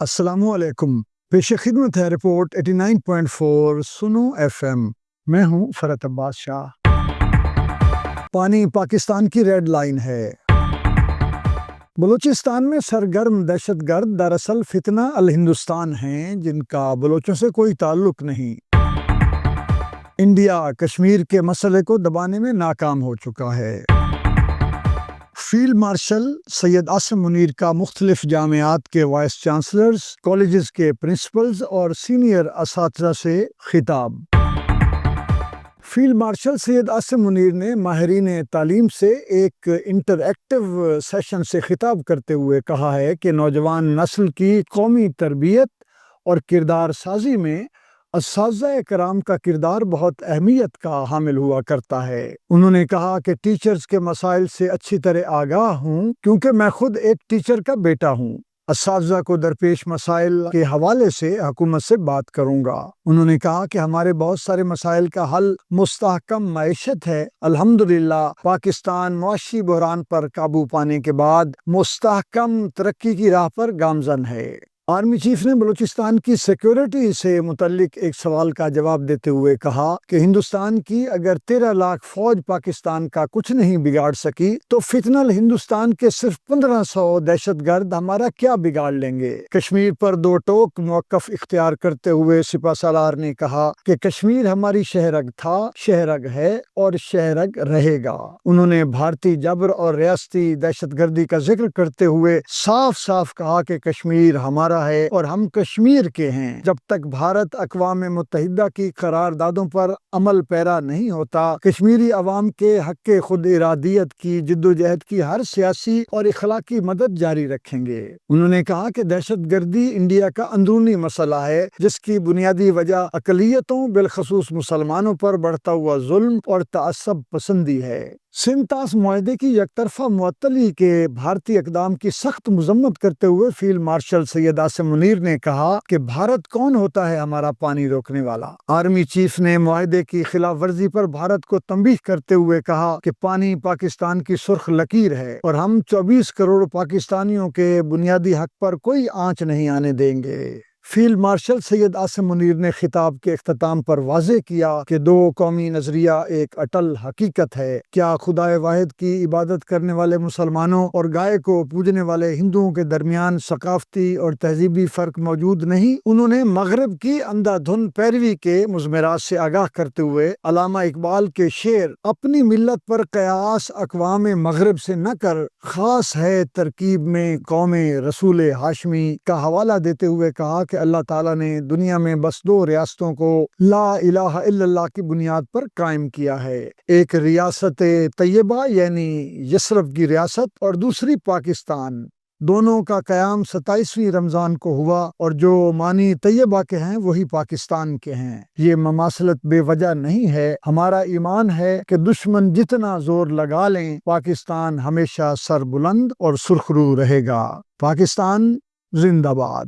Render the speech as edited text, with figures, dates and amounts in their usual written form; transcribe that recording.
السلام علیکم۔ پیش خدمت ہے رپورٹ 89.4 سنو ایف ایم۔ میں ہوں فرحت عباس شاہ۔ پانی پاکستان کی ریڈ لائن ہے۔ بلوچستان میں سرگرم دہشت گرد دراصل فتنہ الہندوستان ہیں، جن کا بلوچوں سے کوئی تعلق نہیں۔ انڈیا کشمیر کے مسئلے کو دبانے میں ناکام ہو چکا ہے۔ فیلڈ مارشل سید عاصم منیر کا مختلف جامعات کے وائس چانسلرز، کالجز کے پرنسپلز اور سینئر اساتذہ سے خطاب۔ فیلڈ مارشل سید عاصم منیر نے ماہرین تعلیم سے ایک انٹر ایکٹیو سیشن سے خطاب کرتے ہوئے کہا ہے کہ نوجوان نسل کی قومی تربیت اور کردار سازی میں اساتذہ کرام کا کردار بہت اہمیت کا حامل ہوا کرتا ہے۔ انہوں نے کہا کہ ٹیچرز کے مسائل سے اچھی طرح آگاہ ہوں، کیونکہ میں خود ایک ٹیچر کا بیٹا ہوں۔ اساتذہ کو درپیش مسائل کے حوالے سے حکومت سے بات کروں گا۔ انہوں نے کہا کہ ہمارے بہت سارے مسائل کا حل مستحکم معیشت ہے۔ الحمدللہ پاکستان معاشی بحران پر قابو پانے کے بعد مستحکم ترقی کی راہ پر گامزن ہے۔ آرمی چیف نے بلوچستان کی سیکیورٹی سے متعلق ایک سوال کا جواب دیتے ہوئے کہا کہ ہندوستان کی اگر 13 لاکھ فوج پاکستان کا کچھ نہیں بگاڑ سکی تو فتنہ ہندوستان کے صرف 1500 دہشت گرد ہمارا کیا بگاڑ لیں گے۔ کشمیر پر دو ٹوک موقف اختیار کرتے ہوئے سپہ سالار نے کہا کہ کشمیر ہماری شہرگ تھا، شہرگ ہے اور شہرگ رہے گا۔ انہوں نے بھارتی جبر اور ریاستی دہشت گردی کا ذکر کرتے ہوئے صاف صاف کہا کہ کشمیر ہمارا ہے اور ہم کشمیر کے ہیں۔ جب تک بھارت اقوام متحدہ کی قراردادوں پر عمل پیرا نہیں ہوتا، کشمیری عوام کے حق خود ارادیت کی جدوجہد کی ہر سیاسی اور اخلاقی مدد جاری رکھیں گے۔ انہوں نے کہا کہ دہشت گردی انڈیا کا اندرونی مسئلہ ہے، جس کی بنیادی وجہ اقلیتوں بالخصوص مسلمانوں پر بڑھتا ہوا ظلم اور تعصب پسندی ہے۔ سنتاس معاہدے کی یک طرفہ معطلی کے بھارتی اقدام کی سخت مذمت کرتے ہوئے فیلڈ مارشل سید عاصم منیر نے کہا کہ بھارت کون ہوتا ہے ہمارا پانی روکنے والا۔ آرمی چیف نے معاہدے کی خلاف ورزی پر بھارت کو تنبیہ کرتے ہوئے کہا کہ پانی پاکستان کی سرخ لکیر ہے اور ہم 24 کروڑ پاکستانیوں کے بنیادی حق پر کوئی آنچ نہیں آنے دیں گے۔ فیلڈ مارشل سید عاصم منیر نے خطاب کے اختتام پر واضح کیا کہ دو قومی نظریہ ایک اٹل حقیقت ہے۔ کیا خدائے واحد کی عبادت کرنے والے مسلمانوں اور گائے کو پوجنے والے ہندوؤں کے درمیان ثقافتی اور تہذیبی فرق موجود نہیں؟ انہوں نے مغرب کی اندھا دھند پیروی کے مضمرات سے آگاہ کرتے ہوئے علامہ اقبال کے شعر اپنی ملت پر قیاس اقوام مغرب سے نہ کر، خاص ہے ترکیب میں قوم رسول ہاشمی کا حوالہ دیتے ہوئے کہا کہ اللہ تعالیٰ نے دنیا میں بس دو ریاستوں کو لا الہ الا اللہ کی بنیاد پر قائم کیا ہے، ایک ریاست طیبہ یعنی یثرب کی ریاست اور دوسری پاکستان۔ دونوں کا قیام 27ویں رمضان کو ہوا اور جو معنی طیبہ کے ہیں وہی پاکستان کے ہیں۔ یہ مماثلت بے وجہ نہیں ہے۔ ہمارا ایمان ہے کہ دشمن جتنا زور لگا لیں، پاکستان ہمیشہ سر بلند اور سرخرو رہے گا۔ پاکستان زندہ باد۔